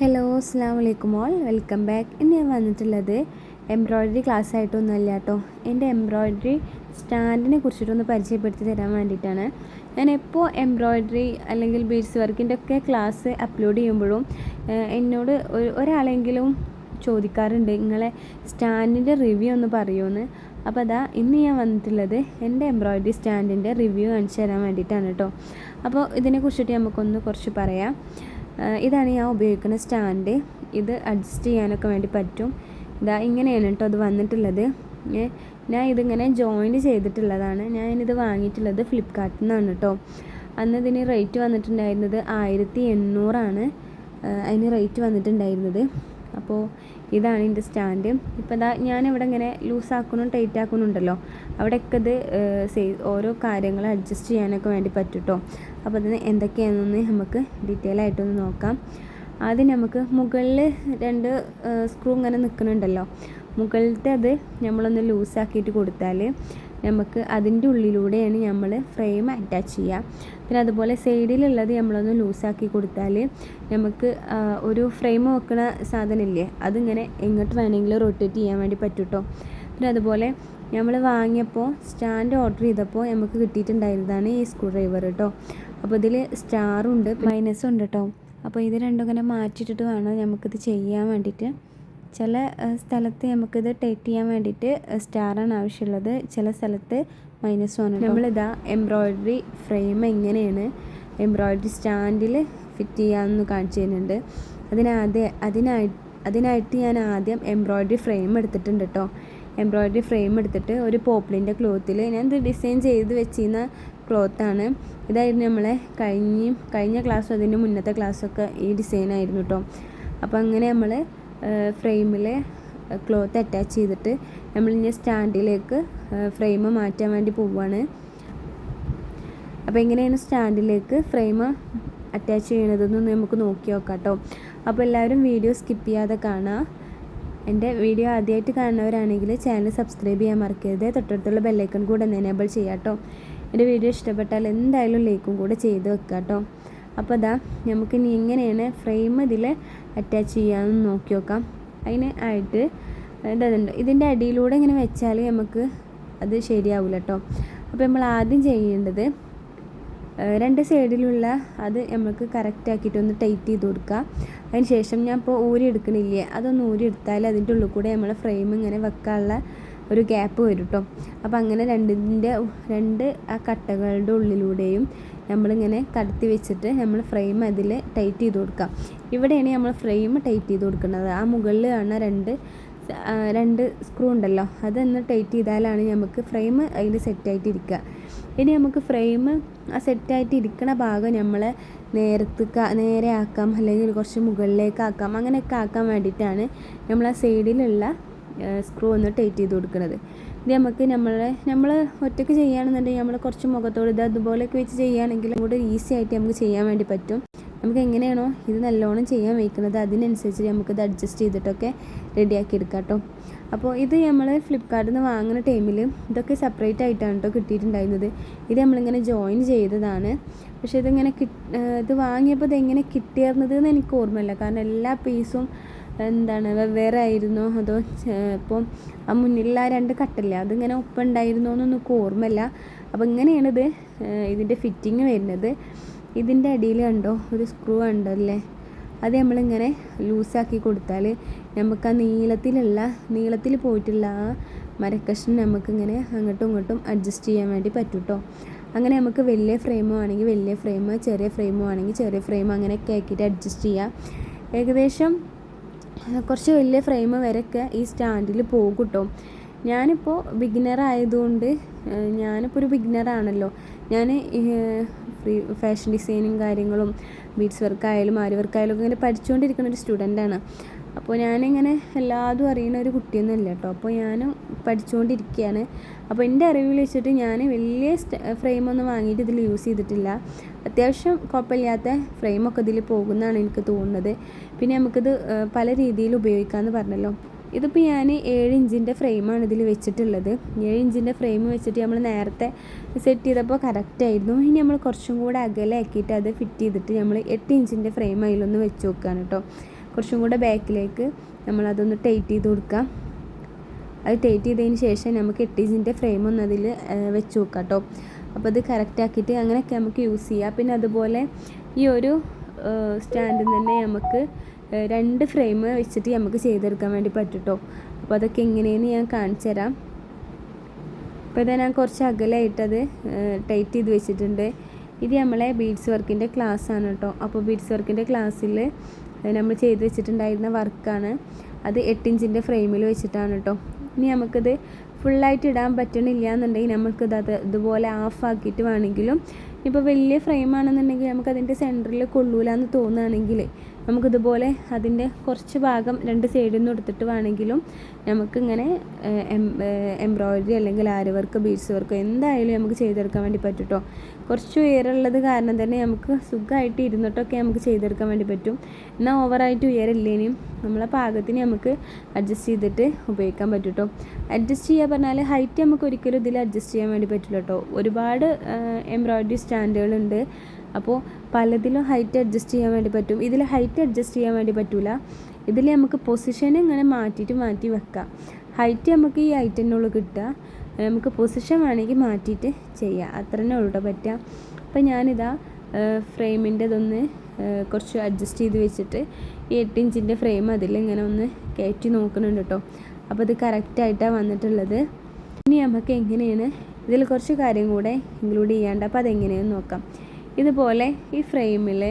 Hello അസ്സാം വലൈക്കും all, welcome back. ഇന്ന് ഞാൻ വന്നിട്ടുള്ളത് എംബ്രോയ്ഡറി ക്ലാസ് ആയിട്ടൊന്നുമല്ല കേട്ടോ. എൻ്റെ എംബ്രോയ്ഡറി സ്റ്റാൻഡിനെ കുറിച്ചിട്ടൊന്ന് പരിചയപ്പെടുത്തി തരാൻ വേണ്ടിയിട്ടാണ്. ഞാൻ എപ്പോൾ എംബ്രോയ്ഡറി അല്ലെങ്കിൽ ബീഡ്സ് വർക്കിൻ്റെ ഒക്കെ ക്ലാസ് അപ്ലോഡ് ചെയ്യുമ്പോഴും എന്നോട് ഒരാളെങ്കിലും ചോദിക്കാറുണ്ട്, നിങ്ങളെ സ്റ്റാൻഡിൻ്റെ റിവ്യൂ ഒന്ന് പറയുമെന്ന്. അപ്പോൾ അതാ ഇന്ന് ഞാൻ വന്നിട്ടുള്ളത് എൻ്റെ എംബ്രോയ്ഡറി സ്റ്റാൻഡിൻ്റെ റിവ്യൂ കാണിച്ചു തരാൻ വേണ്ടിയിട്ടാണ് കേട്ടോ. അപ്പോൾ ഇതിനെക്കുറിച്ചിട്ട് നമുക്കൊന്ന് കുറച്ച് പറയാം. ഇതാണ് ഞാൻ ഉപയോഗിക്കുന്ന സ്റ്റാൻഡ്. ഇത് അഡ്ജസ്റ്റ് ചെയ്യാനൊക്കെ വേണ്ടി പറ്റും. ഇതാ ഇങ്ങനെയാണ് കേട്ടോ അത് വന്നിട്ടുള്ളത്. ഞാൻ ഇതിങ്ങനെ ജോയിൻറ്റ് ചെയ്തിട്ടുള്ളതാണ്. ഞാനിത് വാങ്ങിയിട്ടുള്ളത് ഫ്ലിപ്കാർട്ടിൽ നിന്നാണ് കേട്ടോ. അന്ന് ഇതിന് റേറ്റ് വന്നിട്ടുണ്ടായിരുന്നത് 1800 അതിന് റേറ്റ് വന്നിട്ടുണ്ടായിരുന്നത്. അപ്പോൾ ഇതാണ് എൻ്റെ സ്റ്റാൻഡ്. ഇപ്പോൾ ഇതാ ഞാനിവിടെ ഇങ്ങനെ ലൂസാക്കണം ടൈറ്റ് ആക്കണമുണ്ടല്ലോ, അവിടെയൊക്കെ ഇത് ഓരോ കാര്യങ്ങൾ അഡ്ജസ്റ്റ് ചെയ്യാനൊക്കെ വേണ്ടി പറ്റും കേട്ടോ. അപ്പോൾ അതിന് എന്തൊക്കെയാണെന്ന് നമുക്ക് ഡീറ്റെയിൽ ആയിട്ടൊന്ന് നോക്കാം. ആദ്യം നമുക്ക് മുകളിൽ 2 സ്ക്രൂ ഇങ്ങനെ നിൽക്കുന്നുണ്ടല്ലോ, മുകളിലത്തെ അത് നമ്മളൊന്ന് ലൂസാക്കിയിട്ട് കൊടുത്താൽ നമുക്ക് അതിൻ്റെ ഉള്ളിലൂടെയാണ് നമ്മൾ ഫ്രെയിം അറ്റാച്ച് ചെയ്യുക. പിന്നെ അതുപോലെ സൈഡിലുള്ളത് നമ്മളൊന്ന് ലൂസാക്കി കൊടുത്താൽ നമുക്ക് ഒരു ഫ്രെയിം വെക്കുന്ന സാധനമില്ലേ, അതിങ്ങനെ എങ്ങോട്ട് വേണമെങ്കിലും റൊട്ടേറ്റ് ചെയ്യാൻ വേണ്ടി പറ്റും കേട്ടോ. പിന്നെ അതുപോലെ നമ്മൾ വാങ്ങിയപ്പോൾ സ്റ്റാൻഡ് ഓർഡർ ചെയ്തപ്പോൾ നമുക്ക് കിട്ടിയിട്ടുണ്ടായിരുന്നതാണ് ഈ സ്ക്രൂ ഡ്രൈവർ കേട്ടോ. അപ്പോൾ ഇതിൽ സ്റ്റാറുണ്ട് മൈനസും ഉണ്ട് കേട്ടോ. അപ്പോൾ ഇത് രണ്ടും ഇങ്ങനെ മാറ്റിയിട്ടിട്ട് വേണം നമുക്കിത് ചെയ്യാൻ വേണ്ടിയിട്ട്. ചില സ്ഥലത്ത് നമുക്കിത് ടൈറ്റ് ചെയ്യാൻ വേണ്ടിയിട്ട് സ്റ്റാറാണ് ആവശ്യമുള്ളത്, ചില സ്ഥലത്ത് മൈനസുമാണ്. നമ്മളിതാ എംബ്രോയ്ഡറി ഫ്രെയിം എങ്ങനെയാണ് എംബ്രോയ്ഡറി സ്റ്റാൻഡിൽ ഫിറ്റ് ചെയ്യാമെന്ന് കാണിച്ചു തരുന്നുണ്ട്. അതിനായിട്ട് ഞാൻ ആദ്യം എംബ്രോയ്ഡറി ഫ്രെയിം എടുത്തിട്ടുണ്ട് കേട്ടോ. എംബ്രോയ്ഡറി ഫ്രെയിം എടുത്തിട്ട് ഒരു പോപ്പിളിൻ്റെ ക്ലോത്തിൽ ഞാനിത് ഡിസൈൻ ചെയ്ത് വെച്ചിരുന്ന ക്ലോത്താണ്. ഇതായിരുന്നു നമ്മളെ കഴിഞ്ഞ ക്ലാസ്സും അതിൻ്റെ മുന്നത്തെ ക്ലാസ്സൊക്കെ ഈ ഡിസൈനായിരുന്നു കേട്ടോ. അപ്പോൾ അങ്ങനെ നമ്മൾ ഫ്രെയിമിൽ ക്ലോത്ത് അറ്റാച്ച് ചെയ്തിട്ട് നമ്മളിങ്ങനെ സ്റ്റാൻഡിലേക്ക് ഫ്രെയിം മാറ്റാൻ വേണ്ടി പോവുകയാണ്. അപ്പോൾ എങ്ങനെയാണ് സ്റ്റാൻഡിലേക്ക് ഫ്രെയിം അറ്റാച്ച് ചെയ്യണതെന്ന് നമുക്ക് നോക്കി നോക്കാം കേട്ടോ. അപ്പോൾ എല്ലാവരും വീഡിയോ സ്കിപ്പ് ചെയ്യാതെ കാണാം. എൻ്റെ വീഡിയോ ആദ്യമായിട്ട് കാണുന്നവരാണെങ്കിൽ ചാനൽ സബ്സ്ക്രൈബ് ചെയ്യാൻ മറക്കരുത്. തൊട്ടടുത്തുള്ള ബെല്ലൈക്കൺ കൂടെ ഒന്ന് എനേബിൾ ചെയ്യാം കേട്ടോ. എൻ്റെ വീഡിയോ ഇഷ്ടപ്പെട്ടാൽ എന്തായാലും ലൈക്കും കൂടെ ചെയ്ത് വെക്കാം കേട്ടോ. അപ്പോൾ അതാ നമുക്ക് ഇനി എങ്ങനെയാണ് ഫ്രെയിം ഇതിൽ അറ്റാച്ച് ചെയ്യാമെന്ന് നോക്കി നോക്കാം. അതിന് ആയിട്ട് ഇതുണ്ട്, ഇതിൻ്റെ അടിയിലൂടെ ഇങ്ങനെ വെച്ചാൽ നമുക്ക് അത് ശരിയാവില്ല കേട്ടോ. അപ്പോൾ നമ്മൾ ആദ്യം ചെയ്യേണ്ടത് 2 സൈഡിലുള്ള അത് നമുക്ക് കറക്റ്റ് ആക്കിയിട്ടൊന്ന് ടൈറ്റ് ചെയ്ത് കൊടുക്കുക. അതിന് ശേഷം ഞാൻ ഇപ്പോൾ ഊരി എടുക്കണില്ലേ, അതൊന്ന് ഊരി എടുത്താൽ അതിൻ്റെ ഉള്ളിൽ കൂടെ നമ്മൾ ഫ്രെയിം ഇങ്ങനെ വെക്കാനുള്ള ഒരു ഗ്യാപ്പ് വരും കേട്ടോ. അപ്പോൾ അങ്ങനെ 2 ആ കട്ടകളുടെ ഉള്ളിലൂടെയും നമ്മളിങ്ങനെ കടത്തി വെച്ചിട്ട് നമ്മൾ ഫ്രെയിം അതിൽ ടൈറ്റ് ചെയ്ത് കൊടുക്കാം. ഇവിടെയാണ് നമ്മൾ ഫ്രെയിം ടൈറ്റ് ചെയ്ത് കൊടുക്കുന്നത്. ആ മുകളിൽ കാണുന്ന 2 സ്ക്രൂ ഉണ്ടല്ലോ, അതൊന്ന് ടൈറ്റ് ചെയ്താലാണ് നമുക്ക് ഫ്രെയിം അതിൽ സെറ്റായിട്ടിരിക്കുക. ഇനി നമുക്ക് ഫ്രെയിം ആ സെറ്റായിട്ട് ഇരിക്കുന്ന ഭാഗം നമ്മൾ നേരെ ആക്കാം, അല്ലെങ്കിൽ കുറച്ച് മുകളിലേക്ക് ആക്കാം. അങ്ങനെയൊക്കെ ആക്കാൻ വേണ്ടിയിട്ടാണ് നമ്മൾ ആ സൈഡിലുള്ള സ്ക്രൂ ഒന്ന് ടൈറ്റ് ചെയ്ത് കൊടുക്കുന്നത്. ഇത് നമുക്ക് നമ്മൾ ഒറ്റയ്ക്ക് ചെയ്യുകയാണെന്നുണ്ടെങ്കിൽ നമ്മൾ കുറച്ച് മുഖത്തോട് അതുപോലെയൊക്കെ വെച്ച് ചെയ്യുകയാണെങ്കിൽ കൂടെ ഈസി ആയിട്ട് നമുക്ക് ചെയ്യാൻ വേണ്ടി പറ്റും. നമുക്ക് എങ്ങനെയാണോ ഇത് നല്ലോണം ചെയ്യാൻ വയ്ക്കുന്നത് അതിനനുസരിച്ച് നമുക്കിത് അഡ്ജസ്റ്റ് ചെയ്തിട്ടൊക്കെ റെഡിയാക്കി എടുക്കാം കേട്ടോ. അപ്പോൾ ഇത് നമ്മൾ ഫ്ലിപ്കാർട്ടിൽ നിന്ന് വാങ്ങുന്ന ടൈമിൽ ഇതൊക്കെ സെപ്പറേറ്റ് ആയിട്ടാണ് കേട്ടോ കിട്ടിയിട്ടുണ്ടായിരുന്നത്. ഇത് നമ്മളിങ്ങനെ ജോയിൻ ചെയ്തതാണ്. പക്ഷേ ഇത് വാങ്ങിയപ്പോൾ ഇതെങ്ങനെ കിട്ടിയിരുന്നത് എന്ന് എനിക്ക് ഓർമ്മയില്ല. കാരണം എല്ലാ പീസും വെവ്വേറെ ആയിരുന്നോ, അതോ ഇപ്പം ആ മുന്നിലുള്ള 2 കട്ടല്ലേ അതിങ്ങനെ ഒപ്പം ഉണ്ടായിരുന്നോ എന്നൊന്നും എനിക്ക് ഓർമ്മയില്ല. അപ്പോൾ ഇങ്ങനെയാണിത് ഇതിൻ്റെ ഫിറ്റിങ് വരുന്നത്. ഇതിൻ്റെ അടിയിൽ കണ്ടോ ഒരു സ്ക്രൂ ഉണ്ടല്ലേ, അത് നമ്മളിങ്ങനെ ലൂസാക്കി കൊടുത്താൽ നമുക്ക് ആ നീളത്തിൽ പോയിട്ടുള്ള ആ മരക്കഷ്ണം നമുക്കിങ്ങനെ അങ്ങോട്ടും ഇങ്ങോട്ടും അഡ്ജസ്റ്റ് ചെയ്യാൻ വേണ്ടി പറ്റും കേട്ടോ. അങ്ങനെ നമുക്ക് വലിയ ഫ്രെയിമോ ആണെങ്കിൽ വലിയ ഫ്രെയിം, ചെറിയ ഫ്രെയിമോ ആണെങ്കിൽ ചെറിയ ഫ്രെയിം അങ്ങനെയൊക്കെ ആക്കിയിട്ട് അഡ്ജസ്റ്റ് ചെയ്യാം. ഏകദേശം കുറച്ച് വലിയ ഫ്രെയിം വരെയൊക്കെ ഈ സ്റ്റാൻഡിൽ പോകും കേട്ടോ. ഞാനിപ്പോൾ ബിഗിനർ ആയതുകൊണ്ട് ഞാനിപ്പോൾ ഒരു ബിഗിനറാണല്ലോ. ഞാൻ ഫാഷൻ ഡിസൈനും കാര്യങ്ങളും ബീഡ്സ് വർക്കായാലും ആരി വർക്കായാലും ഒക്കെ ഇങ്ങനെ പഠിച്ചുകൊണ്ടിരിക്കുന്ന ഒരു സ്റ്റുഡൻ്റാണ്. അപ്പോൾ ഞാനിങ്ങനെ എല്ലാതും അറിയുന്ന ഒരു കുട്ടിയൊന്നുമല്ല കേട്ടോ. അപ്പോൾ ഞാൻ പഠിച്ചുകൊണ്ടിരിക്കുകയാണ്. അപ്പോൾ എൻ്റെ അറിവിൽ വെച്ചിട്ട് ഞാൻ വലിയ ഫ്രെയിമൊന്നും വാങ്ങിയിട്ട് ഇതിൽ യൂസ് ചെയ്തിട്ടില്ല. അത്യാവശ്യം കുഴപ്പമില്ലാത്ത ഫ്രെയിമൊക്കെ ഇതിൽ പോകുന്നതാണ് എനിക്ക് തോന്നുന്നത്. പിന്നെ നമുക്കിത് പല രീതിയിൽ ഉപയോഗിക്കാമെന്ന് പറഞ്ഞല്ലോ. ഇതിപ്പോൾ ഞാൻ 7 ഇഞ്ചിൻ്റെ ഫ്രെയിമാണ് ഇതിൽ വെച്ചിട്ടുള്ളത്. 7 ഇഞ്ചിൻ്റെ ഫ്രെയിം വെച്ചിട്ട് നമ്മൾ നേരത്തെ സെറ്റ് ചെയ്തപ്പോൾ കറക്റ്റായിരുന്നു. ഇനി നമ്മൾ കുറച്ചും കൂടെ അകലെ ആക്കിയിട്ട് അത് ഫിറ്റ് ചെയ്തിട്ട് നമ്മൾ 8 ഇഞ്ചിൻ്റെ ഫ്രെയിം അതിലൊന്ന് വെച്ച് നോക്കുകയാണ് കേട്ടോ. കുറച്ചും കൂടെ ബാക്കിലേക്ക് നമ്മളതൊന്ന് ടൈറ്റ് ചെയ്ത് കൊടുക്കാം. അത് ടൈറ്റ് ചെയ്തതിന് ശേഷം നമുക്ക് 8 ഇഞ്ചിൻ്റെ ഫ്രെയിം ഒന്ന് അതിൽ വെച്ച് നോക്കാം കേട്ടോ. അപ്പോൾ അത് കറക്റ്റ് ആക്കിയിട്ട് അങ്ങനെയൊക്കെ നമുക്ക് യൂസ് ചെയ്യാം. പിന്നെ അതുപോലെ ഈ ഒരു സ്റ്റാൻഡിൽ തന്നെ നമുക്ക് 2 ഫ്രെയിം വെച്ചിട്ട് നമുക്ക് ചെയ്തെടുക്കാൻ വേണ്ടി പറ്റും കേട്ടോ. അപ്പോൾ അതൊക്കെ എങ്ങനെയെന്ന് ഞാൻ കാണിച്ചു തരാം. അപ്പോൾ ഇതാ ഞാൻ കുറച്ച് അകലായിട്ടത് ടൈറ്റ് ചെയ്ത് വെച്ചിട്ടുണ്ട്. ഇത് നമ്മളെ ബീഡ്സ് വർക്കിൻ്റെ ക്ലാസ്സാണ് കേട്ടോ. അപ്പോൾ ബീഡ്സ് വർക്കിൻ്റെ ക്ലാസ്സിൽ നമ്മൾ ചെയ്ത് വെച്ചിട്ടുണ്ടായിരുന്ന വർക്കാണ്. അത് 8 ഇഞ്ചിൻ്റെ ഫ്രെയിമിൽ വെച്ചിട്ടാണ് കേട്ടോ. ഇനി നമുക്കിത് ഫുള്ളായിട്ട് ഇടാൻ പറ്റണില്ല എന്നുണ്ടെങ്കിൽ നമുക്കിത് ഇതുപോലെ ആക്കിയിട്ട് വേണമെങ്കിലും, ഇപ്പോൾ വലിയ ഫ്രെയിമാണെന്നുണ്ടെങ്കിൽ നമുക്കതിൻ്റെ സെൻറ്ററിൽ കൊള്ളൂല എന്ന് തോന്നുകയാണെങ്കിൽ നമുക്കിതുപോലെ അതിൻ്റെ കുറച്ച് ഭാഗം 2 സൈഡിൽ നിന്ന് എടുത്തിട്ട് വേണമെങ്കിലും നമുക്കിങ്ങനെ എംബ്രോയിഡറി അല്ലെങ്കിൽ ആരി വർക്ക്, ബീഡ്സ് വർക്ക് എന്തായാലും നമുക്ക് ചെയ്തെടുക്കാൻ വേണ്ടി പറ്റും കേട്ടോ. കുറച്ച് ഉയരമുള്ളത് കാരണം തന്നെ നമുക്ക് സുഖമായിട്ട് ഇരുന്നിട്ടൊക്കെ നമുക്ക് ചെയ്തെടുക്കാൻ വേണ്ടി പറ്റും. എന്നാൽ ഓവറായിട്ട് ഉയരമില്ലേനും നമ്മളെ പാകത്തിന് നമുക്ക് അഡ്ജസ്റ്റ് ചെയ്തിട്ട് ഉപയോഗിക്കാൻ പറ്റും കേട്ടോ. അഡ്ജസ്റ്റ് ചെയ്യുക പറഞ്ഞാൽ ഹൈറ്റ് നമുക്ക് ഒരിക്കലും ഇതിൽ അഡ്ജസ്റ്റ് ചെയ്യാൻ വേണ്ടി പറ്റില്ല കേട്ടോ. ഒരുപാട് എംബ്രോയിഡറി സ്റ്റാൻഡുകളുണ്ട്. അപ്പോൾ പലതിലും ഹൈറ്റ് അഡ്ജസ്റ്റ് ചെയ്യാൻ വേണ്ടി പറ്റും. ഇതിൽ ഹൈറ്റ് അഡ്ജസ്റ്റ് ചെയ്യാൻ വേണ്ടി പറ്റില്ല. ഇതിൽ നമുക്ക് പൊസിഷൻ ഇങ്ങനെ മാറ്റി വെക്കാം. ഹൈറ്റ് നമുക്ക് ഈ ഹൈറ്റ് തന്നെ ഉള്ളൂ കിട്ടുക. നമുക്ക് പൊസിഷൻ വേണമെങ്കിൽ മാറ്റിയിട്ട് ചെയ്യാം. അത്ര തന്നെ ഉള്ളൂ പറ്റുക. അപ്പോൾ ഞാനിതാ ഫ്രെയിമിൻ്റെ ഇതൊന്ന് കുറച്ച് അഡ്ജസ്റ്റ് ചെയ്ത് വെച്ചിട്ട് ഈ 8 ഇഞ്ചിൻ്റെ ഫ്രെയിം അതിലിങ്ങനെ ഒന്ന് കയറ്റി നോക്കുന്നുണ്ട് കേട്ടോ. അപ്പോൾ ഇത് കറക്റ്റായിട്ടാണ് വന്നിട്ടുള്ളത്. ഇനി നമുക്ക് എങ്ങനെയാണ് ഇതിൽ കുറച്ച് കാര്യം കൂടെ ഇൻക്ലൂഡ് ചെയ്യാണ്ട്. അപ്പോൾ അതെങ്ങനെയെന്ന് നോക്കാം. ഇതുപോലെ ഈ ഫ്രെയിമിൽ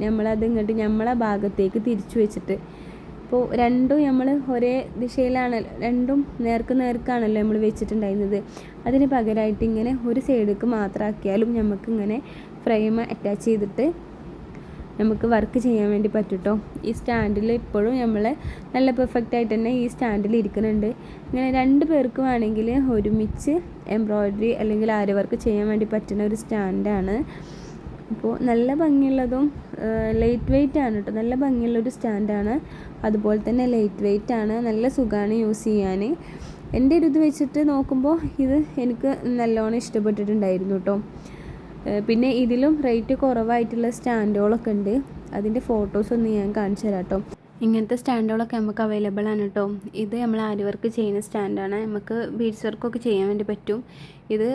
നമ്മളത് ഇങ്ങോട്ട് നമ്മളെ ഭാഗത്തേക്ക് തിരിച്ചു വെച്ചിട്ട്, ഇപ്പോൾ രണ്ടും നമ്മൾ ഒരേ ദിശയിലാണല്ലോ, രണ്ടും നേർക്കാണല്ലോ നമ്മൾ വെച്ചിട്ടുണ്ടായിരുന്നത്. അതിന് പകരമായിട്ട് ഇങ്ങനെ ഒരു സൈഡിലേക്ക് മാത്രമാക്കിയാലും നമുക്കിങ്ങനെ ഫ്രെയിം അറ്റാച്ച് ചെയ്തിട്ട് നമുക്ക് വർക്ക് ചെയ്യാൻ വേണ്ടി പറ്റും കേട്ടോ. ഈ സ്റ്റാൻഡിൽ ഇപ്പോഴും നമ്മൾ നല്ല പെർഫെക്റ്റ് ആയിട്ട് തന്നെ ഈ സ്റ്റാൻഡിൽ ഇരിക്കുന്നുണ്ട്. ഇങ്ങനെ 2 പേർക്ക് വേണമെങ്കിൽ ഒരുമിച്ച് എംബ്രോയിഡറി അല്ലെങ്കിൽ ആരി വർക്ക് ചെയ്യാൻ വേണ്ടി പറ്റുന്ന ഒരു സ്റ്റാൻഡാണ്. അപ്പോൾ നല്ല ഭംഗിയുള്ളതും ലൈറ്റ് വെയ്റ്റ് ആണ് കേട്ടോ. നല്ല ഭംഗിയുള്ളൊരു സ്റ്റാൻഡാണ്. അതുപോലെ തന്നെ ലൈറ്റ് വെയ്റ്റ് ആണ്. നല്ല സുഖമാണ് യൂസ് ചെയ്യാൻ. എൻ്റെ ഒരു ഇത് വെച്ചിട്ട് നോക്കുമ്പോൾ ഇത് എനിക്ക് നല്ലോണം ഇഷ്ടപ്പെട്ടിട്ടുണ്ടായിരുന്നു കേട്ടോ. പിന്നെ ഇതിലും റേറ്റ് കുറവായിട്ടുള്ള സ്റ്റാൻഡുകളൊക്കെ ഉണ്ട്. അതിൻ്റെ ഫോട്ടോസൊന്ന് ഞാൻ കാണിച്ചു തരാം കേട്ടോ. ഇങ്ങനത്തെ സ്റ്റാൻഡുകളൊക്കെ നമുക്ക് അവൈലബിൾ ആണ് കേട്ടോ. ഇത് നമ്മൾ ആരി വർക്ക് ചെയ്യുന്ന സ്റ്റാൻഡാണ്. നമുക്ക് ബീഡ്സ് വർക്കൊക്കെ ചെയ്യാൻ വേണ്ടി പറ്റും. ഇത്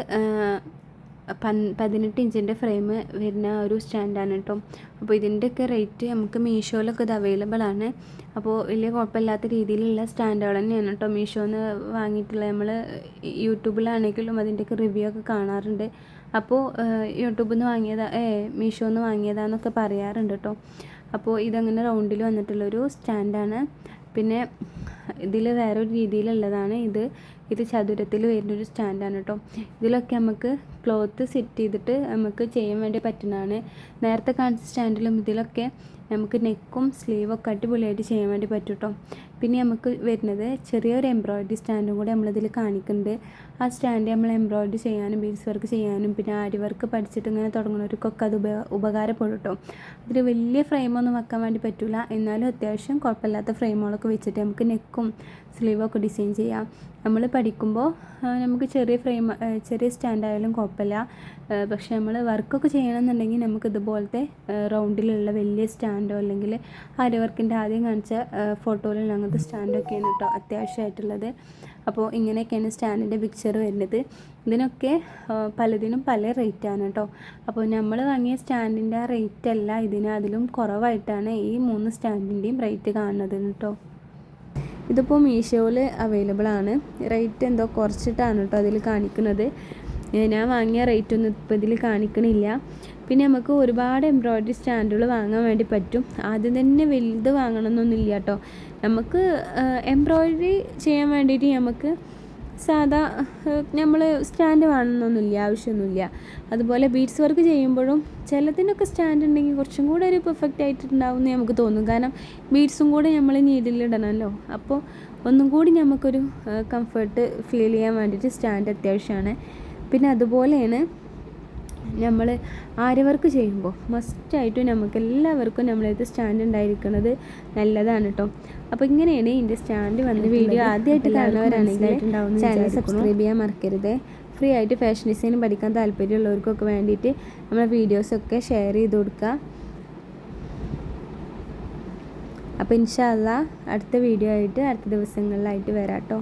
18 ഇഞ്ചിൻ്റെ ഫ്രെയിം വരുന്ന ഒരു സ്റ്റാൻഡാണ് കേട്ടോ. അപ്പോൾ ഇതിൻ്റെയൊക്കെ റേറ്റ് നമുക്ക് മീഷോയിലൊക്കെ ഇത് അവൈലബിൾ ആണ്. അപ്പോൾ വലിയ കുഴപ്പമില്ലാത്ത രീതിയിലുള്ള സ്റ്റാൻഡുകൾ തന്നെയാണ് കേട്ടോ മീഷോന്ന് വാങ്ങിയിട്ടുള്ളത്. നമ്മൾ യൂട്യൂബിലാണെങ്കിലും അതിൻ്റെയൊക്കെ റിവ്യൂ ഒക്കെ കാണാറുണ്ട്. അപ്പോൾ യൂട്യൂബിൽ നിന്ന് മീഷോന്ന് വാങ്ങിയതാന്നൊക്കെ പറയാറുണ്ട് കേട്ടോ. അപ്പോൾ ഇതങ്ങനെ റൗണ്ടിൽ വന്നിട്ടുള്ളൊരു സ്റ്റാൻഡാണ്. പിന്നെ ഇതിൽ വേറൊരു രീതിയിലുള്ളതാണ്. ഇത് ചതുരത്തിൽ വരുന്നൊരു സ്റ്റാൻഡാണ് കേട്ടോ. ഇതിലൊക്കെ നമുക്ക് ക്ലോത്ത് സെറ്റ് ചെയ്തിട്ട് നമുക്ക് ചെയ്യാൻ വേണ്ടി പറ്റുന്നതാണ്. നേരത്തെ കാണിച്ച സ്റ്റാൻഡിലും ഇതിലൊക്കെ നമുക്ക് നെക്കും സ്ലീവൊക്കെ അടിപൊളിയായിട്ട് ചെയ്യാൻ വേണ്ടി പറ്റും കേട്ടോ. പിന്നെ നമുക്ക് വരുന്നത് ചെറിയൊരു എംബ്രോയിഡറി സ്റ്റാൻഡും കൂടെ നമ്മളിതിൽ കാണിക്കുന്നുണ്ട്. ആ സ്റ്റാൻഡ് നമ്മൾ എംബ്രോയിഡറി ചെയ്യാനും ബീഡ്സ് വർക്ക് ചെയ്യാനും പിന്നെ ആരി വർക്ക് പഠിച്ചിട്ട് ഇങ്ങനെ തുടങ്ങുന്നവർക്കൊക്കെ അത് ഉപകാരപ്പെടും കേട്ടോ. അതിൽ വലിയ ഫ്രെയിമൊന്നും വെക്കാൻ വേണ്ടി പറ്റില്ല. എന്നാലും അത്യാവശ്യം കുഴപ്പമില്ലാത്ത ഫ്രെയിമുകളൊക്കെ വെച്ചിട്ട് നമുക്ക് നെക്കും സ്ലീവൊക്കെ ഡിസൈൻ ചെയ്യാം. നമ്മൾ പഠിക്കുമ്പോൾ നമുക്ക് ചെറിയ സ്റ്റാൻഡായാലും കുഴപ്പമില്ല. പക്ഷേ നമ്മൾ വർക്കൊക്കെ ചെയ്യണമെന്നുണ്ടെങ്കിൽ നമുക്ക് ഇതുപോലത്തെ റൗണ്ടിലുള്ള വലിയ സ്റ്റാൻഡോ അല്ലെങ്കിൽ ആരി വർക്കിൻ്റെ ആദ്യം കാണിച്ച ഫോട്ടോയിലുള്ള അങ്ങനത്തെ സ്റ്റാൻഡൊക്കെയാണ് കേട്ടോ അത്യാവശ്യമായിട്ടുള്ളത്. അപ്പോൾ ഇങ്ങനെയൊക്കെയാണ് സ്റ്റാൻഡിൻ്റെ പിക്ചർ വരുന്നത്. ഇതിനൊക്കെ പലതിനും പല റേറ്റാണ് കേട്ടോ. അപ്പോൾ നമ്മൾ വാങ്ങിയ സ്റ്റാൻഡിൻ്റെ ആ റേറ്റ് അല്ല അതിലും കുറവായിട്ടാണ് ഈ 3 സ്റ്റാൻഡിൻ്റെയും റേറ്റ് കാണുന്നത് കേട്ടോ. ഇതിപ്പോൾ മീഷോയിൽ അവൈലബിൾ ആണ്. റേറ്റ് എന്തോ കുറച്ചിട്ടാണ് കേട്ടോ അതിൽ കാണിക്കുന്നത്. ഞാൻ വാങ്ങിയ റേറ്റൊന്നും ഇപ്പോൾ ഇതിൽ കാണിക്കണില്ല. പിന്നെ നമുക്ക് ഒരുപാട് എംബ്രോയിഡറി സ്റ്റാൻഡുകൾ വാങ്ങാൻ വേണ്ടി പറ്റും. ആദ്യം തന്നെ വലുത് വാങ്ങണമെന്നൊന്നുമില്ല കേട്ടോ. നമുക്ക് എംബ്രോയിഡറി ചെയ്യാൻ വേണ്ടിയിട്ട് നമുക്ക് സാധാ നമ്മൾ സ്റ്റാൻഡ് വേണമെന്നൊന്നുമില്ല, ആവശ്യമൊന്നുമില്ല. അതുപോലെ ബീഡ്സ് വർക്ക് ചെയ്യുമ്പോഴും ചിലതിനൊക്കെ സ്റ്റാൻഡ് ഉണ്ടെങ്കിൽ കുറച്ചും കൂടെ ഒരു പെർഫെക്റ്റ് ആയിട്ടുണ്ടാവും എന്ന് നമുക്ക് തോന്നും. കാരണം ബീഡ്സും കൂടെ നമ്മൾ നീഡിലിടണമല്ലോ. അപ്പോൾ ഒന്നും കൂടി നമുക്കൊരു കംഫർട്ട് ഫീൽ ചെയ്യാൻ വേണ്ടിയിട്ട് സ്റ്റാൻഡ് അത്യാവശ്യമാണ്. പിന്നെ അതുപോലെയാണ് നമ്മൾ ആരി വർക്ക് ചെയ്യുമ്പോൾ മസ്റ്റായിട്ടും നമുക്ക് എല്ലാവർക്കും നമ്മളത് സ്റ്റാൻഡ് ഉണ്ടായിരിക്കുന്നത് നല്ലതാണ് കേട്ടോ. അപ്പോൾ ഇങ്ങനെയാണ് ഇതിൻ്റെ സ്റ്റാൻഡ് വന്ന വീഡിയോ ആദ്യമായിട്ട് കാണുന്നവരാണെങ്കിൽ ചാനൽ സബ്സ്ക്രൈബ് ചെയ്യാൻ മറക്കരുത്. ഫ്രീ ആയിട്ട് ഫാഷൻ ഡിസൈൻ പഠിക്കാൻ താല്പര്യമുള്ളവർക്കൊക്കെ വേണ്ടിയിട്ട് നമ്മളെ വീഡിയോസൊക്കെ ഷെയർ ചെയ്ത് കൊടുക്കുക. അപ്പോൾ ഇൻഷാ അല്ലാ അടുത്ത വീഡിയോ ആയിട്ട് അടുത്ത ദിവസങ്ങളിലായിട്ട് വരാം കേട്ടോ.